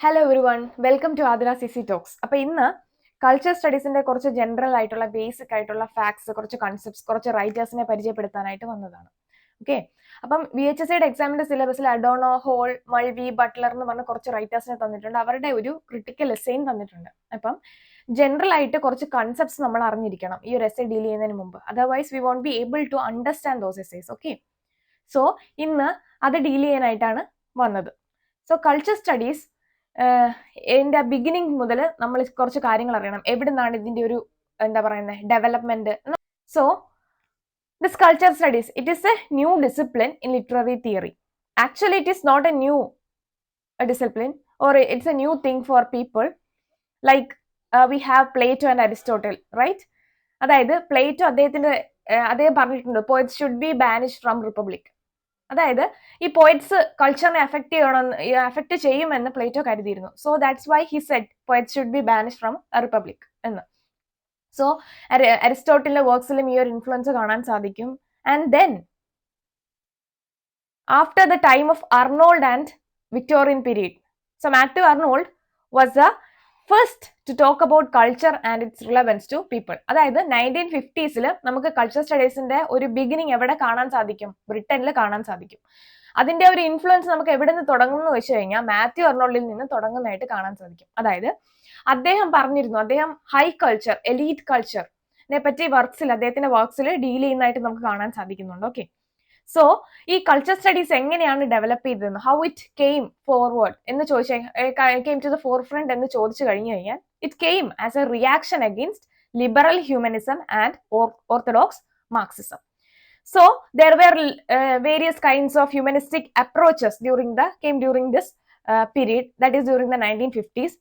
Hello everyone, welcome to Athira CC talks. അപ്പോൾ ഇന്ന് culture സ്റ്റഡീസിന്റെ കുറച്ച് ജനറൽ ആയിട്ടുള്ള ബേസിക് ആയിട്ടുള്ള ഫാക്ട്സ്, കുറച്ച് കൺസെപ്റ്റ്സ്, കുറച്ച് റൈറ്റേഴ്സിനെ പരിചയപ്പെടുത്താനായിട്ട് വന്നതാണ്. ഓക്കെ, അപ്പം VHSCയുടെ എക്സാമിന്റെ സിലബസിൽ അഡോണോ, ഹോൾ, മൾവി, ബട്ട്ലർ എന്ന് പറഞ്ഞ കുറച്ച് റൈറ്റേഴ്സിനെ തന്നിട്ടുണ്ട്. അവരുടെ ഒരു ക്രിട്ടിക്കൽ എസ്സേയും തന്നിട്ടുണ്ട്. അപ്പം ജനറൽ ആയിട്ട് കുറച്ച് കൺസെപ്റ്റ്സ് നമ്മൾ അറിഞ്ഞിരിക്കണം ഈ ഒരു എസ്സേ ഡീൽ ചെയ്യുന്നതിന് മുമ്പ്. Otherwise we won't be able to understand those essays. Okay, so ഇന്ന് അത് ഡീൽ ചെയ്യാനായിട്ടാണ് വന്നത്. സോ കൾച്ചർ സ്റ്റഡീസ് എൻ്റെ ബിഗിനിങ് മുതൽ നമ്മൾ കുറച്ച് കാര്യങ്ങൾ അറിയണം. എവിടെ നിന്നാണ് ഇതിന്റെ ഒരു എന്താ പറയുന്നത് development. So this culture studies it is a new discipline in literary theory. Actually it is not a new discipline or it's a new thing for people. Like we have Plato and Aristotle, right? അതായത് Plato അദ്ദേഹം പറഞ്ഞിട്ടുണ്ട് poets should be banished from republic. അതായത് ഈ poets കൾച്ചറിനെ affect ചെയ്യുമെന്ന് Plato കരുതിയിരുന്നു. So that's why he said poets should be banished from republic എന്ന്. സോ അരിസ്റ്റോട്ടിലിന്റെ വർക്ക്സിലും ഈ ഒരു ഇൻഫ്ലുവൻസ് കാണാൻ സാധിക്കും. And then after the time of Arnold and Victorian period, so Matthew Arnold was the first to talk about culture and its relevance to people. അതായത് 1950s നമുക്ക് culture സ്റ്റഡീസിന്റെ ഒരു beginning എവിടെ കാണാൻ സാധിക്കും? ബ്രിട്ടനിൽ കാണാൻ സാധിക്കും. അതിന്റെ ഒരു ഇൻഫ്ലുവൻസ് നമുക്ക് എവിടെ നിന്ന് തുടങ്ങുന്നു വെച്ച് കഴിഞ്ഞാൽ മാത്യു അർണോൾഡിൽ നിന്ന് തുടങ്ങുന്നതായിട്ട് കാണാൻ സാധിക്കും. അതായത് അദ്ദേഹം പറഞ്ഞിരുന്നു, അദ്ദേഹം ഹൈ കൾച്ചർ, എലീറ്റ് കൾച്ചറിനെ പറ്റി അദ്ദേഹത്തിന്റെ വർക്ക്സിൽ ഡീൽ ചെയ്യുന്നതായിട്ട് നമുക്ക് കാണാൻ സാധിക്കുന്നുണ്ട്. ഓക്കെ, സോ ഈ കൾച്ചർ സ്റ്റഡീസ് എങ്ങനെയാണ് ഡെവലപ്പ് ചെയ്തതെന്ന്, ഹൗ ഇറ്റ് കെയിം ഫോർവേഡ് എന്ന് came to the forefront എന്ന് ചോദിച്ചു കഴിഞ്ഞു കഴിഞ്ഞാൽ, it came as a reaction against liberal humanism and orthodox Marxism. So there were various kinds of humanistic approaches during this period, that is during the 1950s,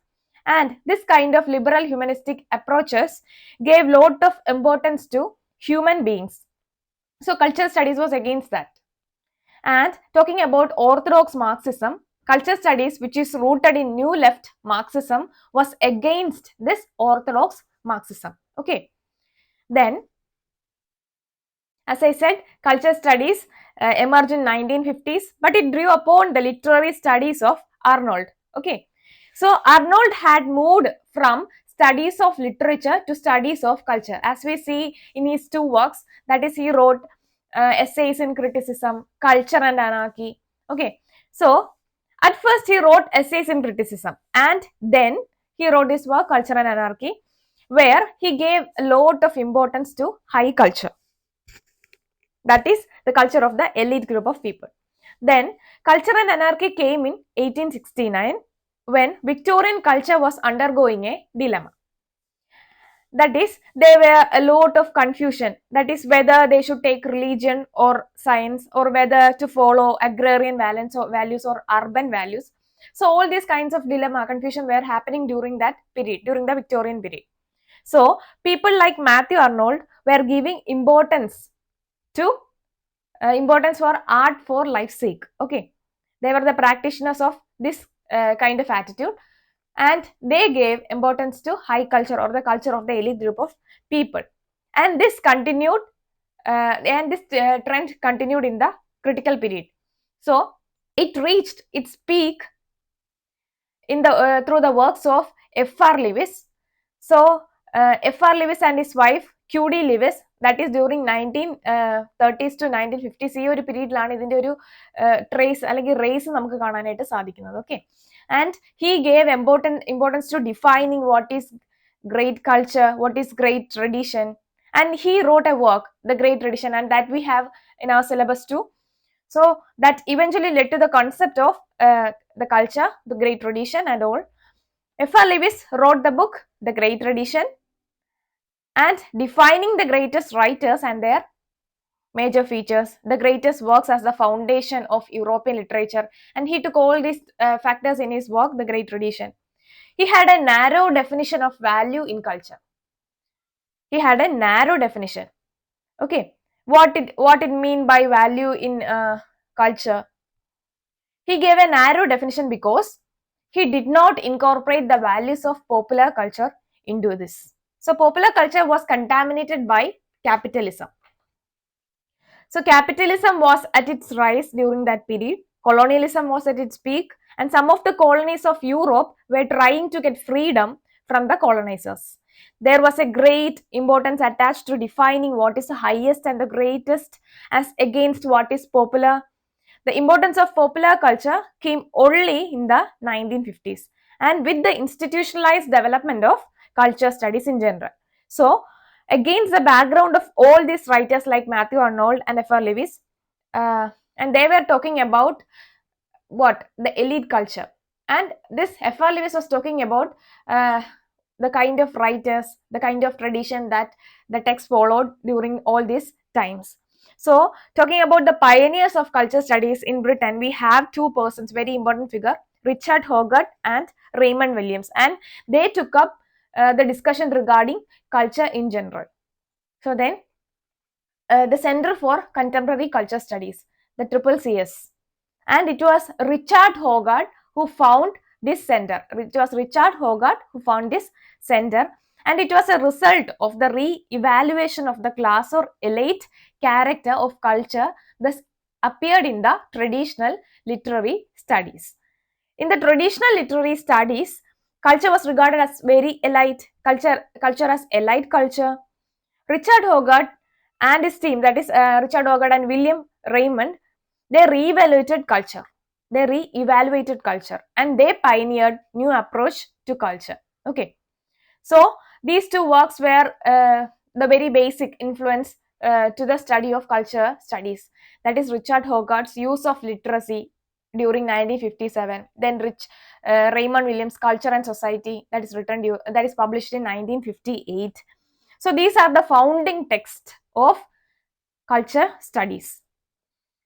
and this kind of liberal humanistic approaches gave lot of importance to human beings. So culture studies was against that. And talking about orthodox Marxism, culture studies, which is rooted in new left Marxism, was against this orthodox Marxism. Okay, then as I said, culture studies emerged in 1950s, but it drew upon the literary studies of Arnold. Okay, so Arnold had moved from studies of literature to studies of culture, as we see in his two works. That is, he wrote essays in criticism, culture and anarchy. Okay, so at first he wrote essays in criticism, and then he wrote his work Culture and Anarchy, where he gave a lot of importance to high culture, that is the culture of the elite group of people. Then Culture and Anarchy came in 1869, when Victorian culture was undergoing a dilemma. That is, there were a lot of confusion, that is whether they should take religion or science, or whether to follow agrarian values or urban values. So all these kinds of dilemma, confusion were happening during that period, during the Victorian period. So people like Matthew Arnold were giving importance for art for life's sake. Okay, they were the practitioners of this kind of attitude, and they gave importance to high culture, or the culture of the elite group of people. And this continued, trend continued in the critical period. So it reached its peak in the through the works of F.R. Leavis. So F.R. Leavis and his wife Q.D. Leavis, that is during 1930s to 1950s, ഈ ഒരു പീരീഡിലാണ് ഇതിന്റെ ഒരു trace അല്ലെങ്കിൽ raise നമുക്ക് കാണാനായിട്ട് സാധിക്കുന്നത്. Okay, and he gave importance to defining what is great culture, what is great tradition, and he wrote a work, The Great Tradition, and that we have in our syllabus too. So that eventually led to the concept of the culture, the great tradition and all. F.R. Leavis wrote the book The Great Tradition, and defining the greatest writers and their major features, the greatest works as the foundation of European literature, and he took all these factors in his work The Great Tradition. He had a narrow definition of value in culture. He had a narrow definition. Okay, what it mean by value in culture? He gave a narrow definition because he did not incorporate the values of popular culture into this. So popular culture was contaminated by capitalism. So capitalism was at its rise during that period. Colonialism was at its peak, and some of the colonies of Europe were trying to get freedom from the colonizers. There was a great importance attached to defining what is the highest and the greatest as against what is popular. The importance of popular culture came only in the 1950s and with the institutionalized development of culture studies in general. So, against the background of all these writers like Matthew Arnold and F.R. Lewis, and they were talking about what? The elite culture. And this F.R. Lewis was talking about the kind of writers, the kind of tradition that the text followed during all these times. So, talking about the pioneers of culture studies in Britain, we have two persons, very important figure, Richard Hoggart and Raymond Williams, and they took up the discussion regarding culture in general. So then, the Center for Contemporary Culture Studies, the CCCS, and it was Richard Hoggart who found this center. It was Richard Hoggart who found this center, and it was a result of the re-evaluation of the class or elite character of culture thus appeared in the traditional literary studies. In the traditional literary studies, culture was regarded as very elite, culture as elite culture. Richard Hoggart and his team, that is Richard Hoggart and William Raymond, they re-evaluated culture. They re-evaluated culture and they pioneered new approach to culture. Okay. So, these two works were the very basic influence to the study of culture studies. That is Richard Hoggart's use of literacy during 1957. Then Raymond Williams' Culture and Society, that is published in 1958. So, these are the founding texts of culture studies.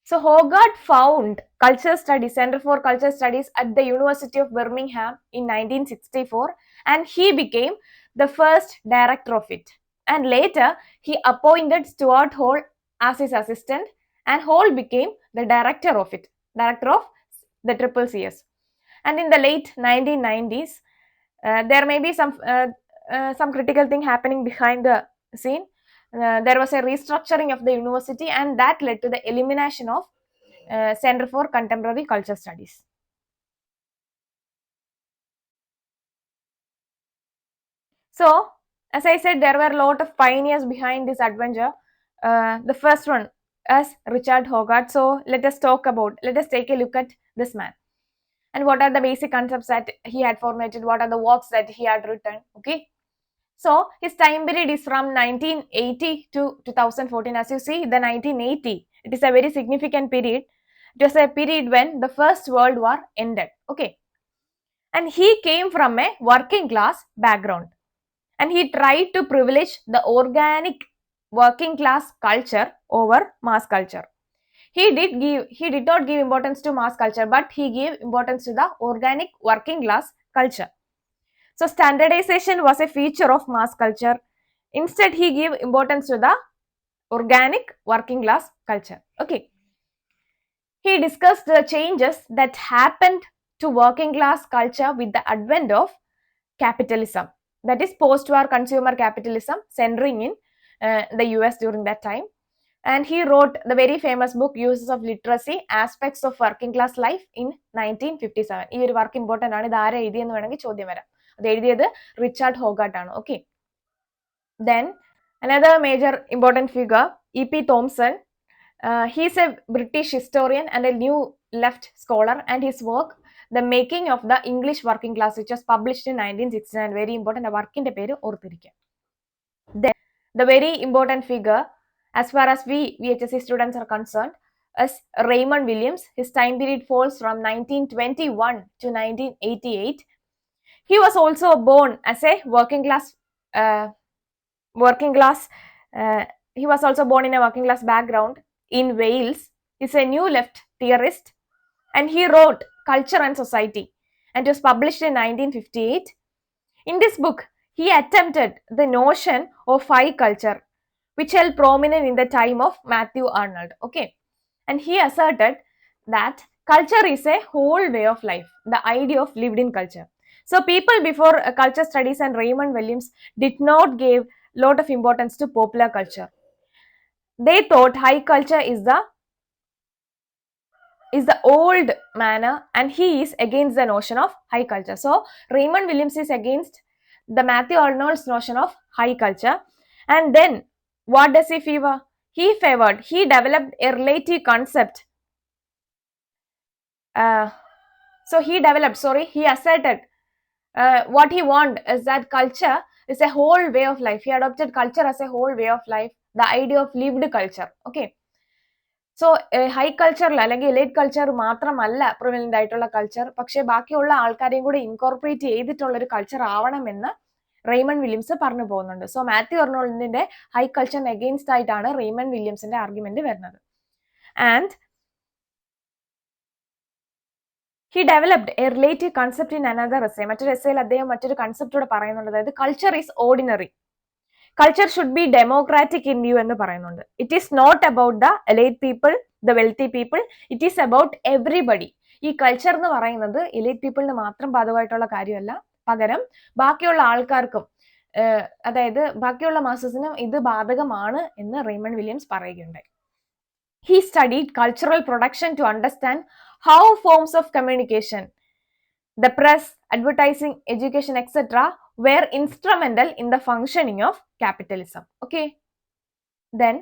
So, Hoggart found Culture Studies, Center for Culture Studies at the University of Birmingham in 1964 and he became the first director of it. And later, he appointed Stuart Hall as his assistant and Hall became the director of it, director of the CCCS. And in the late 1990s, there may be some critical thing happening behind the scene. There was a restructuring of the university and that led to the elimination of Center for Contemporary Culture Studies. So, as I said, there were a lot of pioneers behind this adventure. The first one is Richard Hoggart. So, let us take a look at this man. And what are the basic concepts that he had formulated, what are the works that he had written, okay. So, his time period is from 1980 to 2014. As you see, the 1980, it is a very significant period. It was a period when the First World War ended, okay. And he came from a working class background. And he tried to privilege the organic working class culture over mass culture. He did not give importance to mass culture, but he gave importance to the organic working class culture. So, standardization was a feature of mass culture. Instead, he gave importance to the organic working class culture. Okay. He discussed the changes that happened to working class culture with the advent of capitalism. That is post-war consumer capitalism centering in the US during that time. And he wrote the very famous book Uses of Literacy, Aspects of Working Class Life in 1957. ഈ ഒരു work important ആണ്. ഇത് ആരെ എഴുതിയെന്ന് വേണമെങ്കിൽ ചോദ്യം വരാം. അത് എഴുതിയത് റിച്ചാർഡ് ഹോഗാർട്ട് ആണ്. Okay. Then another major important figure, E.P. Thompson. He is a British historian and a new left scholar, and his work The Making of the English Working Class, which was published in 1969, very important, a work in the പേര് ഓർത്തിരിക്കുക. Then the very important figure as far as we VHSC students are concerned is Raymond Williams. His time period falls from 1921 to 1988. He was also born as a working class he was also born in a working class background in Wales. He's a new left theorist and he wrote Culture and Society and it was published in 1958. In this book, he attempted the notion of high culture which held prominent in the time of Matthew Arnold. Okay, and he asserted that culture is a whole way of life, the idea of lived in culture. So people before culture studies and Raymond Williams did not give lot of importance to popular culture. They thought high culture is the is the old manner and he is against the notion of high culture. So Raymond Williams is against the Matthew Arnold's notion of high culture. And then what does he favor? He developed a relative concept. He asserted what he wanted is that culture is a whole way of life. He adopted culture as a whole way of life, the idea of lived culture. Okay. So high കൾച്ചറിൽ അല്ലെങ്കിൽ elite culture മാത്രമല്ല prevalent ആയിട്ടുള്ള culture, പക്ഷെ ബാക്കിയുള്ള ആൾക്കാരെയും കൂടെ incorporate ചെയ്തിട്ടുള്ള ഒരു കൾച്ചർ ആവണമെന്ന് റെയ്മണ്ട് വില്യംസ് പറഞ്ഞു പോകുന്നുണ്ട്. സോ മാത്യു അർണോൾഡിന്റെ ഹൈ കൾച്ചറിന് അഗെയിൻസ്റ്റ് ആയിട്ടാണ് റെയ്മണ്ട് വില്യംസിന്റെ ആർഗ്യുമെന്റ് വരുന്നത്. And he developed a relative concept in another essay. മറ്റൊരു എസ്സേയിൽ അദ്ദേഹം മറ്റൊരു കൺസെപ്റ്റോടെ പറയുന്നുണ്ട്, അതായത് culture is ordinary, culture should be democratic in view എന്ന് പറയുന്നുണ്ട്. It is not about the elite people, the wealthy people, it is about everybody. ഈ culture എന്ന് പറയുന്നത് എലൈറ്റ് പീപ്പിളിന് മാത്രം ബാധകമായിട്ടുള്ള കാര്യമല്ല, പകരം ബാക്കിയുള്ള ആൾക്കാർക്കും, അതായത് ബാക്കിയുള്ള മാസസിനും ഇത് ബാധകമാണ് എന്ന് റെയ്മണ്ട് വില്യംസ് പറയുകയുണ്ടായി. He studied cultural production to understand how forms of communication, the press, advertising, education, etc. were instrumental in the functioning of capitalism. Okay. Then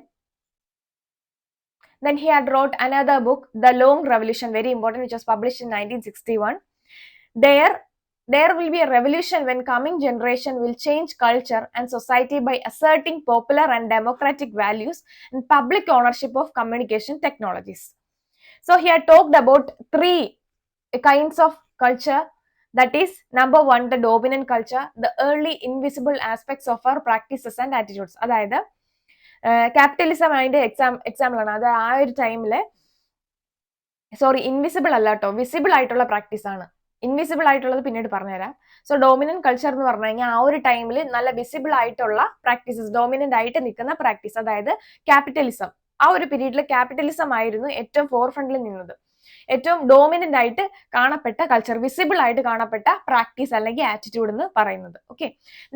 he had wrote another book, The Long Revolution, very important, which was published in 1961. There will be a revolution when coming generation will change culture and society by asserting popular and democratic values and public ownership of communication technologies. So he had talked about 3 kinds of culture. That is, number 1, the dominant culture, the early invisible aspects of our practices and attitudes. അതായത് capitalism അതിന്റെ example ആണ്. അത് ആ ഒരു ടൈമില് invisible അല്ല കേട്ടോ, visible ആയിട്ടുള്ള പ്രാക്ടീസ് ആണ്. ഇൻവിസിബിൾ ആയിട്ടുള്ളത് പിന്നീട് പറഞ്ഞുതരാം. സോ ഡോമിനന്റ് കൾച്ചർ എന്ന് പറഞ്ഞു കഴിഞ്ഞാൽ ആ ഒരു ടൈമിൽ നല്ല വിസിബിൾ ആയിട്ടുള്ള പ്രാക്ടീസസ്, ഡോമിനന്റ് ആയിട്ട് നിൽക്കുന്ന പ്രാക്ടീസ്, അതായത് ക്യാപിറ്റലിസം. ആ ഒരു പീരീഡിൽ ക്യാപിറ്റലിസം ആയിരുന്നു ഏറ്റവും ഫോർ ഫ്രണ്ടിൽ നിന്നത്, ഏറ്റവും ഡോമിനന്റ് ആയിട്ട് കാണപ്പെട്ട കൾച്ചർ, വിസിബിൾ ആയിട്ട് കാണപ്പെട്ട പ്രാക്ടീസ് അല്ലെങ്കിൽ ആറ്റിറ്റ്യൂഡ് എന്ന് പറയുന്നത്. ഓക്കെ.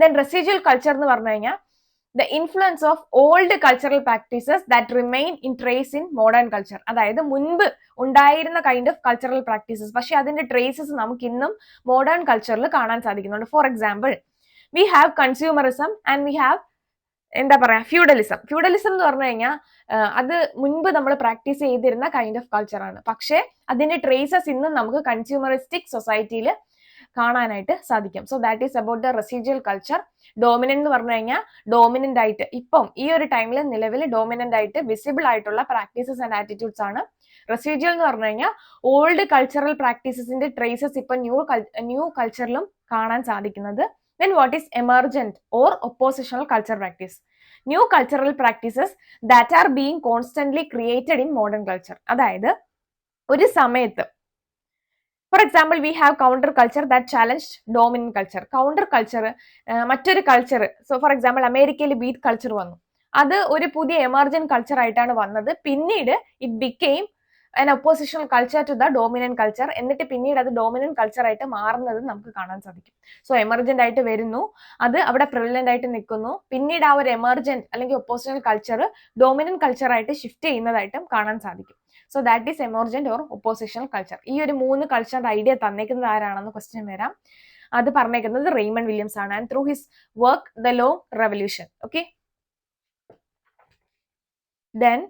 ദെൻ റെസിജ്വൽ കൾച്ചർ എന്ന് പറഞ്ഞു കഴിഞ്ഞാൽ the influence of old cultural practices that remain in trace in modern culture. അതായത് മുൻപ് ഉണ്ടായിരുന്ന കൈൻഡ് ഓഫ് കൾച്ചറൽ പ്രാക്ടീസസ്, പക്ഷെ അതിന്റെ ട്രേസസ് നമുക്ക് ഇന്നും മോഡേൺ കൾച്ചറിൽ കാണാൻ സാധിക്കുന്നുണ്ട്. For example, we have consumerism and we have എന്താ പറയാ ഫ്യൂഡലിസം. ഫ്യൂഡലിസം എന്ന് പറഞ്ഞു കഴിഞ്ഞാൽ അത് മുൻപ് നമ്മൾ പ്രാക്ടീസ് ചെയ്തിരുന്ന കൈൻഡ് ഓഫ് കൾച്ചറാണ്, പക്ഷെ അതിന്റെ ട്രേസസ് ഇന്നും നമുക്ക് കൺസ്യൂമറിസ്റ്റിക് സൊസൈറ്റിയിൽ കാണാനായിട്ട് സാധിക്കും. So that is about the residual culture. Dominant എന്ന് പറഞ്ഞു കഴിഞ്ഞാൽ ഡോമിനന്റ് ആയിട്ട് ഇപ്പം ഈ ഒരു ടൈമിൽ നിലവിൽ ഡോമിനന്റ് ആയിട്ട് വിസിബിൾ ആയിട്ടുള്ള പ്രാക്ടീസസ് ആൻഡ് ആറ്റിറ്റ്യൂഡ്സ് ആണ്. റെസിജ്വൽ എന്ന് പറഞ്ഞു കഴിഞ്ഞാൽ ഓൾഡ് കൾച്ചറൽ പ്രാക്ടീസസിന്റെ ട്രേസസ് ഇപ്പം ന്യൂ കൾച്ചറിലും കാണാൻ സാധിക്കുന്നത്. Then what is emergent or oppositional culture practice? New cultural practices that are being constantly created in modern culture. അതായത് ഒരു സമയത്ത്, for example, we have counter culture that challenged dominant culture. Counter culture മറ്റൊരു culture, so for example അമേരിക്കയിൽ beat culture വന്നു, അത് ഒരു പുതിയ emergent culture ആയിട്ടാണ് വന്നത്. പിന്നീട് it became an oppositional culture to the dominant culture. എന്നിട്ട് പിന്നീട് അത് ഡോമിനന്റ് കൾച്ചർ ആയിട്ട് മാറുന്നത് നമുക്ക് കാണാൻ സാധിക്കും. സോ എമർജന്റ് ആയിട്ട് വരുന്നു, അത് അവിടെ പ്രിവലന്റ് ആയിട്ട് നിൽക്കുന്നു, പിന്നീട് ആ ഒരു എമർജന്റ് അല്ലെങ്കിൽ ഒപ്പോസിഷണൽ കൾച്ചർ ഡോമിനന്റ് കൾച്ചർ ആയിട്ട് ഷിഫ്റ്റ് ചെയ്യുന്നതായിട്ടും കാണാൻ സാധിക്കും. So that is emergent or oppositional culture. ഈ ഒരു 3 കൾച്ചറിന്റെ ഐഡിയ തന്നേക്കുന്നത് ആരാണെന്ന് ക്വസ്റ്റ്യൻ വരാം. അത് പറഞ്ഞേക്കുന്നത് റെയ്മണ്ട് വില്യംസ് ആണ്, and through his work the long revolution. Okay. Then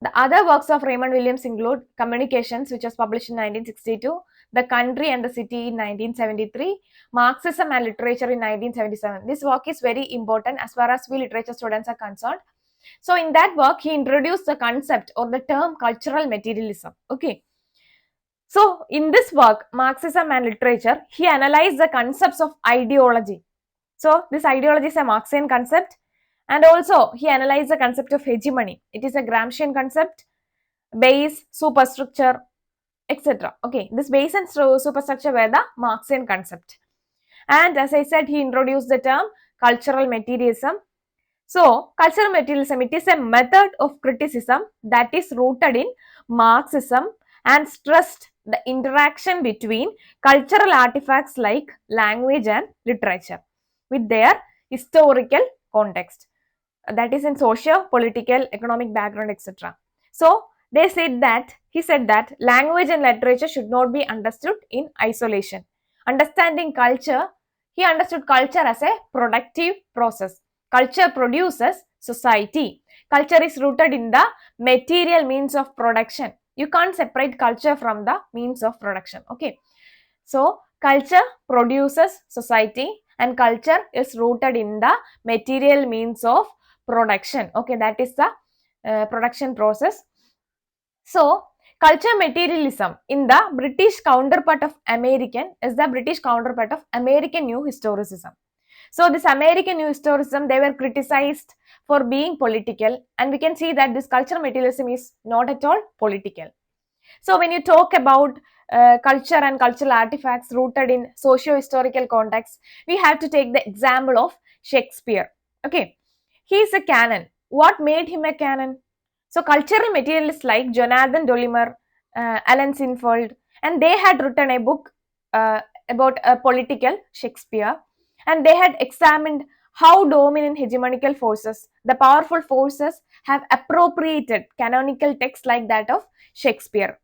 the other works of Raymond Williams include Communications, which was published in 1962, The Country and the City in 1973, Marxism and Literature in 1977. This work is very important as far as we literature students are concerned. So in that work, he introduced the concept or the term cultural materialism. Okay. So in this work, Marxism and Literature, he analyzed the concepts of ideology. So this ideology is a Marxian concept. And also, he analyzed the concept of hegemony. It is a Gramscian concept, base, superstructure, etc. Okay, this base and superstructure were the Marxian concept. And as I said, he introduced the term cultural materialism. So, cultural materialism, it is a method of criticism that is rooted in Marxism and stressed the interaction between cultural artifacts like language and literature with their historical context. That is in socio-political, economic background, etc. So he said that language and literature should not be understood in isolation. Understanding culture, he understood culture as a productive process. Culture produces society. Culture is rooted in the material means of production. You can't separate culture from the means of production. Okay, so culture produces society and culture is rooted in the material means of production. Okay, that is the production process. So culture materialism in the British counterpart of American is the British counterpart of American New Historicism. So this American New Historicism, they were criticized for being political, and we can see that this culture materialism is not at all political. So when you talk about culture and cultural artifacts rooted in socio-historical context, we have to take the example of Shakespeare. Okay, he is a canon. What made him a canon? So cultural materialists like Jonathan Dolimer, Alan Sinfold, and they had written a book about a political Shakespeare, and they had examined how dominant hegemonical forces, the powerful forces, have appropriated canonical texts like that of Shakespeare.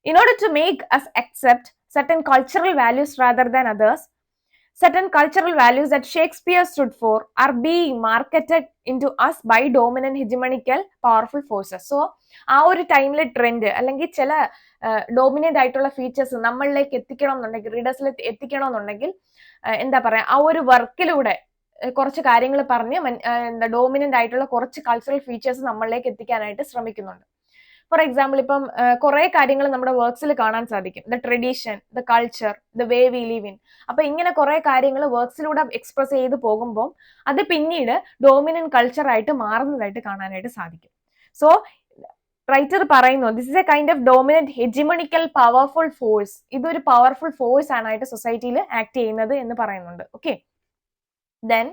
In order to make us accept certain cultural values rather than others, certain cultural values that Shakespeare stood for are being marketed into us by dominant hegemonical powerful forces. So ആ ഒരു ടൈമിലെ trend അല്ലെങ്കിൽ ചില dominant ആയിട്ടുള്ള features നമ്മളിലേക്ക് എത്തിക്കണം എന്നുണ്ടെങ്കിൽ, റീഡേഴ്സിലേക്ക് എത്തിക്കണം എന്നുണ്ടെങ്കിൽ എന്താ പറയാ, ആ ഒരു വർക്കിലൂടെ കുറച്ച് കാര്യങ്ങൾ പറഞ്ഞ് എന്താ ഡോമിനന്റ് ആയിട്ടുള്ള കുറച്ച് കൾച്ചറൽ ഫീച്ചേഴ്സ് നമ്മളിലേക്ക് എത്തിക്കാനായിട്ട് ശ്രമിക്കുന്നുണ്ട്. ഫോർ എക്സാമ്പിൾ, ഇപ്പം കുറെ കാര്യങ്ങൾ നമ്മുടെ വർക്ക്സിൽ കാണാൻ സാധിക്കും. The tradition, the culture, the way we live in. അപ്പൊ ഇങ്ങനെ കുറെ കാര്യങ്ങൾ വർക്ക്സിലൂടെ എക്സ്പ്രസ് ചെയ്ത് പോകുമ്പോൾ അത് പിന്നീട് ഡോമിനന്റ് കൾച്ചർ ആയിട്ട് മാറുന്നതായിട്ട് കാണാനായിട്ട് സാധിക്കും. സോ റൈറ്റർ പറയുന്നു, this is a kind of dominant hegemonical powerful force. ഇതൊരു പവർഫുൾ ഫോഴ്സ് ആണായിട്ട് സൊസൈറ്റിയിൽ ആക്ട് ചെയ്യുന്നത് എന്ന് പറയുന്നുണ്ട്. Okay, then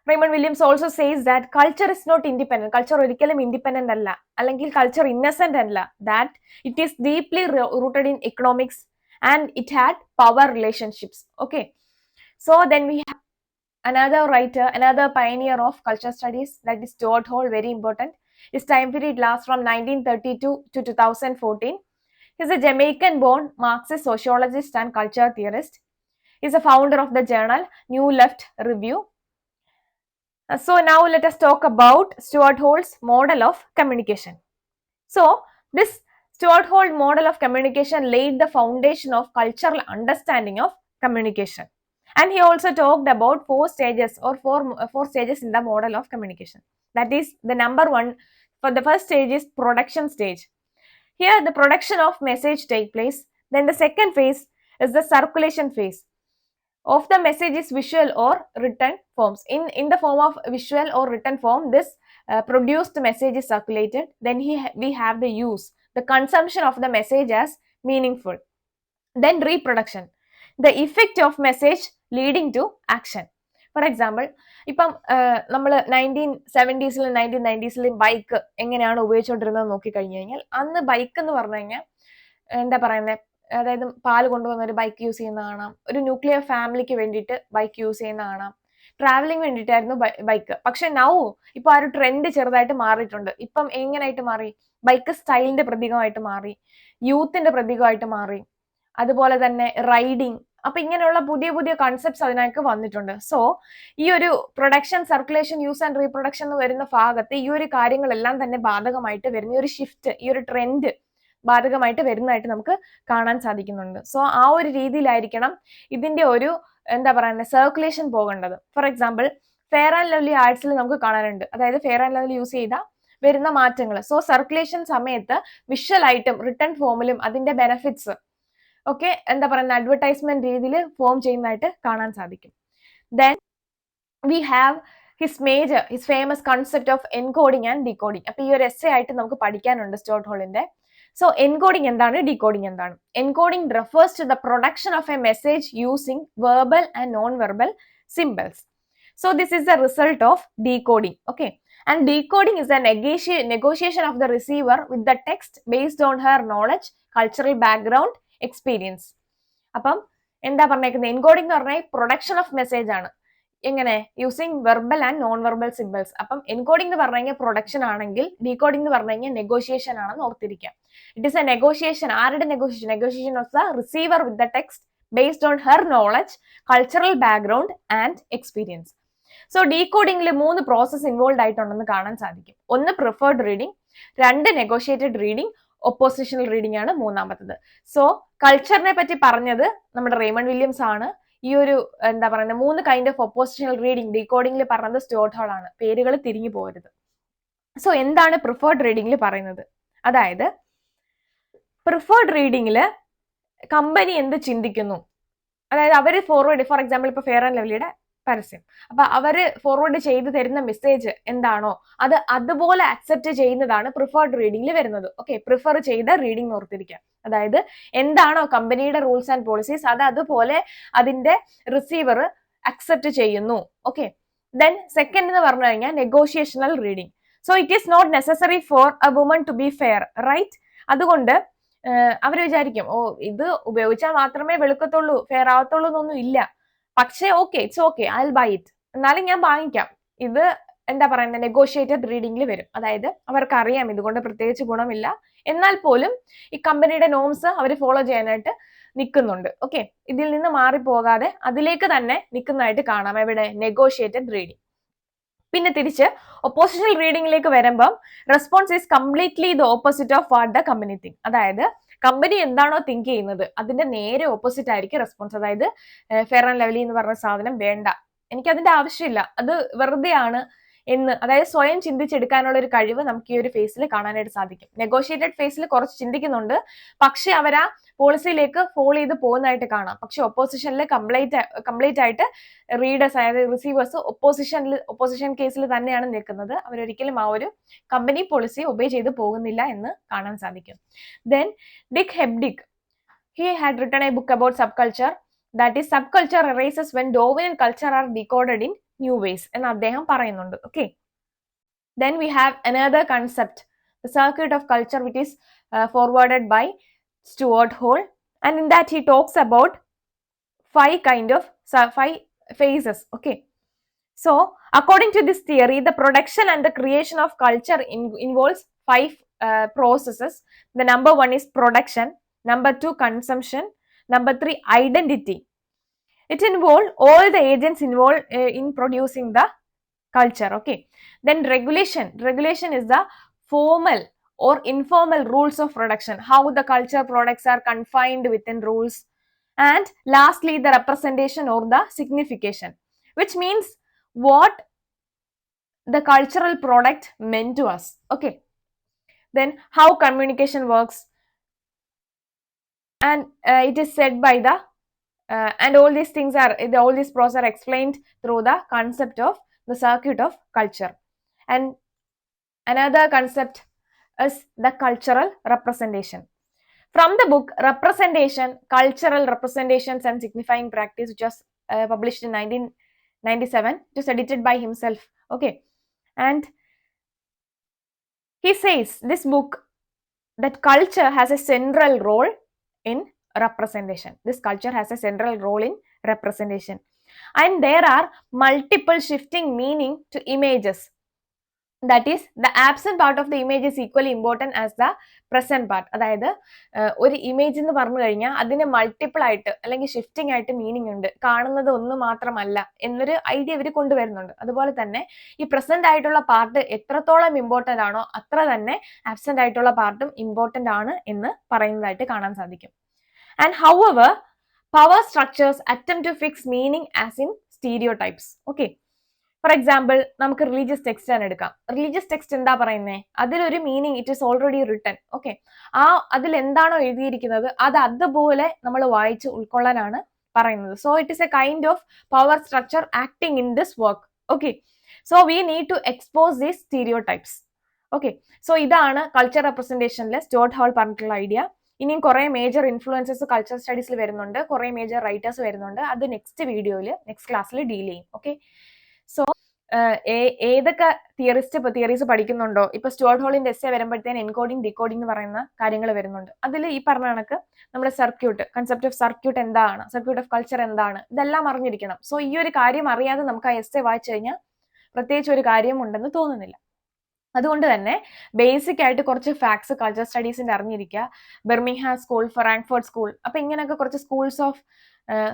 Raymond Williams also says that culture is not independent. Culture ഒരിക്കലും independent അല്ല, അല്ലെങ്കിൽ culture innocent അല്ല. That it is deeply rooted in economics and it had power relationships. Okay, so then we have another writer, another pioneer of culture studies, that is Stuart Hall. Very important. His time period lasts from 1932 to 2014. He is a Jamaican-born Marxist sociologist and culture theorist. He is a founder of the journal New Left Review. So now let us talk about Stuart Hall's model of communication. So this Stuart Hall model of communication laid the foundation of cultural understanding of communication. And he also talked about four stages in the model of communication. That is, the number one, for the first stage is production stage. Here the production of message take place. Then the second phase is the circulation phase. Of the message is visual or written forms. In the form of visual or written form, this produced message is circulated. Then we have the use, the consumption of the message as meaningful. Then reproduction, the effect of message leading to action. For example, ഇപ്പം നമ്മൾ 1970s 1990s bike എങ്ങനെയാണ് ഉപയോഗിച്ചുകൊണ്ടിരുന്നത് നോക്കിക്കഴിഞ്ഞു കഴിഞ്ഞാൽ, അന്ന് bike എന്ന് പറഞ്ഞു കഴിഞ്ഞാൽ എന്താ പറയുന്നത്, അതായത് പാല് കൊണ്ടുവന്ന ഒരു ബൈക്ക് യൂസ് ചെയ്യുന്ന കാണാം, ഒരു ന്യൂക്ലിയർ ഫാമിലിക്ക് വേണ്ടിയിട്ട് ബൈക്ക് യൂസ് ചെയ്യുന്ന കാണാം, ട്രാവലിംഗ് വേണ്ടിയിട്ടായിരുന്നു ബൈക്ക്. പക്ഷെ നൗ ഇപ്പൊ ആ ഒരു ട്രെൻഡ് ചെറുതായിട്ട് മാറിയിട്ടുണ്ട്. ഇപ്പം എങ്ങനെയായിട്ട് മാറി, ബൈക്ക് സ്റ്റൈലിന്റെ പ്രതീകമായിട്ട് മാറി, യൂത്തിന്റെ പ്രതീകമായിട്ട് മാറി, അതുപോലെ തന്നെ റൈഡിങ്. അപ്പൊ ഇങ്ങനെയുള്ള പുതിയ പുതിയ കൺസെപ്റ്റ്സ് അതിനൊക്കെ വന്നിട്ടുണ്ട്. സോ ഈ ഒരു production, circulation, use and reproduction എന്ന് വരുന്ന ഭാഗത്ത് ഈ ഒരു കാര്യങ്ങളെല്ലാം തന്നെ ബാധകമായിട്ട് വരുന്ന ഒരു ഷിഫ്റ്റ്, ഈ ഒരു ട്രെൻഡ് ബാധകമായിട്ട് വരുന്നതായിട്ട് നമുക്ക് കാണാൻ സാധിക്കുന്നുണ്ട്. സോ ആ ഒരു രീതിയിലായിരിക്കണം ഇതിന്റെ ഒരു എന്താ പറയുന്നത് സർക്കുലേഷൻ പോകേണ്ടത്. For example, fair and lovely ആർട്സിൽ നമുക്ക് കാണാനുണ്ട്, അതായത് ഫെയർ ആൻഡ് ലവ്ലി യൂസ് ചെയ്ത വരുന്ന മാറ്റങ്ങൾ. സോ സർക്കുലേഷൻ സമയത്ത് വിഷ്വൽ ആയിട്ടും റിട്ടൺ ഫോമിലും അതിന്റെ ബെനിഫിറ്റ്സ് ഒക്കെ എന്താ പറയുന്ന അഡ്വർടൈസ്മെന്റ് രീതിയിൽ ഫോം ചെയ്യുന്നതായിട്ട് കാണാൻ സാധിക്കും. Then we have his famous concept of encoding and decoding. അപ്പൊ ഈ ഒരു എസ്സേ ആയിട്ട് നമുക്ക് പഠിക്കാനുണ്ട് സ്റ്റുവർട്ട് ഹോളിന്റെ. So encoding എന്താണ്, decoding എന്താണ്? Encoding refers to the production of a message using verbal and non-verbal symbols. So this is the result of decoding. Okay, and decoding is a negotiation of the receiver with the text based on her knowledge, cultural background, experience. അപ്പം എന്താ പറഞ്ഞേക്കുന്നത്, encoding എന്ന് പറഞ്ഞാൽ production of message ആണ്. എങ്ങനെ using verbal and non verbal symbols. അപ്പം encoding എന്ന് പറഞ്ഞു കഴിഞ്ഞാൽ പ്രൊഡക്ഷൻ ആണെങ്കിൽ ഡീകോഡിംഗ് എന്ന് പറഞ്ഞു കഴിഞ്ഞാൽ നെഗോഷിയേഷൻ ആണെന്ന് ഓർത്തിരിക്കാം. It is a negotiation. ആരുടെ negotiation? Negotiation of the receiver with the text based on her knowledge, cultural background and experience. So ഡീകോഡിംഗിൽ 3 പ്രോസസ് ഇൻവോൾവ് ആയിട്ടുണ്ടെന്ന് കാണാൻ സാധിക്കും. ഒന്ന് preferred reading, 2 negotiated reading, oppositional reading ആണ് മൂന്നാമത്തത്. സോ കൾച്ചറിനെ പറ്റി പറഞ്ഞത് നമ്മുടെ റേമണ്ട് വില്യംസ് ആണ്. ഈ ഒരു എന്താ പറയുന്നത് 3 കൈൻഡ് ഓഫ് ഒപ്പോസിഷണൽ റീഡിംഗ് ഡീകോഡിംഗിൽ പറഞ്ഞത് സ്റ്റുവർട്ട് ഹാൾ ആണ്. പേരുകൾ തിരിഞ്ഞു പോകരുത്. സോ എന്താണ് പ്രിഫേർഡ് റീഡിംഗിൽ പറയുന്നത്? അതായത് പ്രിഫേർഡ് റീഡിംഗിൽ കമ്പനി എന്ത് ചിന്തിക്കുന്നു, അതായത് അവർ ഫോർവേഡ്, ഫോർ എക്സാമ്പിൾ ഇപ്പൊ ഫെയർ ആൻഡ് ലവ്ലിയുടെ പരസ്യം, അപ്പൊ അവര് ഫോർവേഡ് ചെയ്ത് തരുന്ന മെസ്സേജ് എന്താണോ അത് അതുപോലെ അക്സെപ്റ്റ് ചെയ്യുന്നതാണ് പ്രിഫേർഡ് റീഡിംഗിൽ വരുന്നത്. ഓക്കെ, പ്രിഫർ ചെയ്ത റീഡിംഗ് ഓർത്തിരിക്കാം. അതായത് എന്താണോ കമ്പനിയുടെ റൂൾസ് ആൻഡ് പോളിസീസ് അത് അതുപോലെ അതിന്റെ റിസീവർ അക്സെപ്റ്റ് ചെയ്യുന്നു. ഓക്കെ, ദെൻ സെക്കൻഡ് എന്ന് പറഞ്ഞു കഴിഞ്ഞാൽ negotiational reading. So it is not necessary for a woman to be fair, right? അതുകൊണ്ട് അവർ വിചാരിക്കും, ഓ ഇത് ഉപയോഗിച്ചാൽ മാത്രമേ വെളുക്കത്തുള്ളൂ, ഫെയർ ആവത്തുള്ളൂ എന്നൊന്നും ഇല്ല. പക്ഷേ okay, it's okay, I will buy it, എന്നാലും ഞാൻ വാങ്ങിക്കാം. ഇത് എന്താ പറയുന്നത് നെഗോഷിയേറ്റഡ് റീഡിംഗിൽ വരും. അതായത് അവർക്ക് അറിയാം ഇതുകൊണ്ട് പ്രത്യേകിച്ച് ഗുണമില്ല, എന്നാൽ പോലും ഈ കമ്പനിയുടെ നോംസ് അവർ ഫോളോ ചെയ്യാനായിട്ട് നിൽക്കുന്നുണ്ട്. ഓക്കെ, ഇതിൽ നിന്ന് മാറിപ്പോകാതെ അതിലേക്ക് തന്നെ നിൽക്കുന്നതായിട്ട് കാണാം. എവിടെ? Negotiated reading. പിന്നെ തിരിച്ച് ഒപ്പോസിഷണൽ റീഡിംഗിലേക്ക് വരുമ്പം response is completely the opposite of what the company think. അതായത് കമ്പനി എന്താണോ തിങ്ക് ചെയ്യുന്നത് അതിന്റെ നേരെ ഓപ്പോസിറ്റ് ആയിരിക്കും റെസ്പോൺസ്. അതായത് ഫെയർ ആൻഡ് ലവ്ലി എന്ന് പറഞ്ഞ സാധനം വേണ്ട, എനിക്ക് അതിന്റെ ആവശ്യമില്ല, അത് വെറുതെയാണ് എന്ന്, അതായത് സ്വയം ചിന്തിച്ചെടുക്കാനുള്ള ഒരു കഴിവ് നമുക്ക് ഈ ഒരു ഫേസിൽ കാണാനായിട്ട് സാധിക്കും. നെഗോഷിയേറ്റഡ് ഫേസിൽ കുറച്ച് ചിന്തിക്കുന്നുണ്ട്, പക്ഷെ അവർ ആ പോളിസിയിലേക്ക് ഫോളോ ചെയ്ത് പോകുന്നതായിട്ട് കാണാം. പക്ഷെ ഒപ്പോസിഷനിൽ കംപ്ലീറ്റ് ആയിട്ട് റീഡേഴ്സ്, അതായത് റിസീവേഴ്സ് ഒപ്പോസിഷൻ കേസിൽ തന്നെയാണ് നിൽക്കുന്നത്. അവരൊരിക്കലും ആ ഒരു കമ്പനി പോളിസി ഒബേ ചെയ്ത് പോകുന്നില്ല എന്ന് കാണാൻ സാധിക്കും. Then Dick Hebdige, he had written a book about subculture, that is subculture arises when dominant culture are decoded in new ways എന്ന് അദ്ദേഹം പറയുന്നുണ്ട്. Okay, then we have another concept, the circuit of culture, which is forwarded by Stuart Hall, and in that he talks about 5 phases. Okay, so according to this theory, the production and the creation of culture involves 5 processes. The number 1 is production, number 2 consumption, number 3 identity. It involves all the agents involved in producing the culture. Okay, then regulation is the formal or informal rules of production, how the culture products are confined within rules. And lastly, the representation or the signification, which means what the cultural product meant to us. Okay, then how communication works, and it is said by the and all these things are, all these processes are explained through the concept of the circuit of culture. And another concept is the cultural representation. From the book Representation, Cultural Representations and Signifying Practice, which was published in 1997, it was edited by himself. Okay, and he says this book that culture has a central role in representation. This culture has a central role in representation, and there are multiple shifting meaning to images. That is, the absent part of the image is equally important as the present part. അതായത് ഒരു image എന്ന് പറഞ്ഞു കഴിഞ്ഞാൽ അതിന് multiple ആയിട്ട് അല്ലെങ്കിൽ shifting ആയിട്ട് meaning ഉണ്ട്, കാണുന്നത് ഒന്ന് മാത്രമല്ല എന്നൊരു ഐഡിയ ഇവർ കൊണ്ടുവരുന്നുണ്ട്. അതുപോലെ തന്നെ ഈ പ്രസന്റ് ആയിട്ടുള്ള പാർട്ട് എത്രത്തോളം ഇമ്പോർട്ടന്റ് ആണോ അത്ര തന്നെ ആബ്സെന്റ് ആയിട്ടുള്ള പാർട്ടും ഇമ്പോർട്ടന്റ് ആണ് എന്ന് പറയുന്നതായിട്ട് കാണാൻ സാധിക്കും. And however, power structures attempt to fix meaning as in stereotypes. Okay, for example നമുക്ക് റിലീജിയസ് ടെക്സ്റ്റ് ആണ് എടുക്കാം. റിലീജിയസ് ടെക്സ്റ്റ് എന്താ പറയുന്നത്? അതിലൊരു meaning it is already written. Okay, അതിൽ എന്താണോ എഴുതിയിരിക്കുന്നത് അത് അതുപോലെ നമ്മൾ വായിച്ച് ഉൾക്കൊള്ളാനാണ് പറയുന്നത്. So it is a kind of power structure acting in this work. Okay, so we need to expose these stereotypes. Okay, so ഇതാണ് കൾച്ചർ റെപ്രസെന്റേഷനിൽ സ്റ്റുവർട്ട് ഹാൾ പറഞ്ഞിട്ടുള്ള ഐഡിയ. ഇനിയും കുറെ മേജർ ഇൻഫ്ലുവൻസസ് കൾച്ചർ സ്റ്റഡീസിൽ വരുന്നുണ്ട്, കുറെ മേജർ റൈറ്റേഴ്സ് വരുന്നുണ്ട്. അത് next വീഡിയോയിൽ നെക്സ്റ്റ് ക്ലാസ്സിൽ ഡീൽ ചെയ്യും. ഓക്കെ, സോ ഏതൊക്കെ തിയറീസ് പഠിക്കുന്നുണ്ടോ, ഇപ്പൊ സ്റ്റുവർട്ട് ഹോളിന്റെ എസ്സേ വരുമ്പോഴത്തേന് എൻകോഡിങ് ഡിക്കോഡിംഗ് എന്ന് പറയുന്ന കാര്യങ്ങൾ വരുന്നുണ്ട്. അതിൽ ഈ പറഞ്ഞ കണക്ക് നമ്മുടെ സർക്യൂട്ട്, കൺസെപ്റ്റ് ഓഫ് സർക്യൂട്ട് എന്താണ്, സർക്യൂട്ട് ഓഫ് കൾച്ചർ എന്താണ്, ഇതെല്ലാം അറിഞ്ഞിരിക്കണം. സോ ഈ ഒരു കാര്യം അറിയാതെ നമുക്ക് ആ എസ്സേ വായിച്ചു കഴിഞ്ഞാൽ പ്രത്യേകിച്ച് ഒരു കാര്യം ഉണ്ടെന്ന് തോന്നുന്നില്ല. അതുകൊണ്ട് തന്നെ ബേസിക് ആയിട്ട് കുറച്ച് ഫാക്ട്സ് കൾച്ചർ സ്റ്റഡീസിന്റെ അറിഞ്ഞിരിക്കുക. ബെർമിംഗ്ഹാം സ്കൂൾ, ഫ്രാങ്ക്ഫർട്ട് സ്കൂൾ, അപ്പൊ ഇങ്ങനെയൊക്കെ കുറച്ച്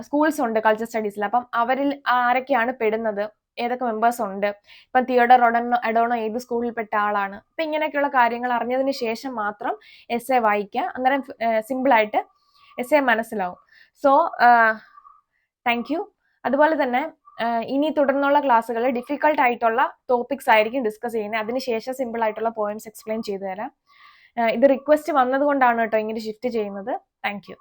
സ്കൂൾസ് ഉണ്ട് കൾച്ചർ സ്റ്റഡീസിൽ. അപ്പം അവരിൽ ആരൊക്കെയാണ് പെടുന്നത്, ഏതൊക്കെ മെമ്പേഴ്സ് ഉണ്ട്, ഇപ്പൊ തിയോഡർ അഡോണോ ഏത് സ്കൂളിൽപ്പെട്ട ആളാണ്, അപ്പൊ ഇങ്ങനെയൊക്കെയുള്ള കാര്യങ്ങൾ അറിഞ്ഞതിന് ശേഷം മാത്രം എസ്സേ വായിക്കുക. അന്നേരം സിമ്പിൾ ആയിട്ട് എസ്സേ മനസ്സിലാവും. So thank you. അതുപോലെ തന്നെ ഇനി തുടർന്നുള്ള ക്ലാസ്സുകളിൽ ഡിഫിക്കൽട്ട് ആയിട്ടുള്ള ടോപ്പിക്സ് ആയിരിക്കും ഡിസ്കസ് ചെയ്യുന്നത്. അതിനുശേഷം സിമ്പിൾ ആയിട്ടുള്ള പോയിന്റ്സ് എക്സ്പ്ലെയിൻ ചെയ്തു തരാം. ഇത് റിക്വസ്റ്റ് വന്നതുകൊണ്ടാണ് കേട്ടോ ഇങ്ങനെ ഷിഫ്റ്റ് ചെയ്യുന്നത്. Thank you.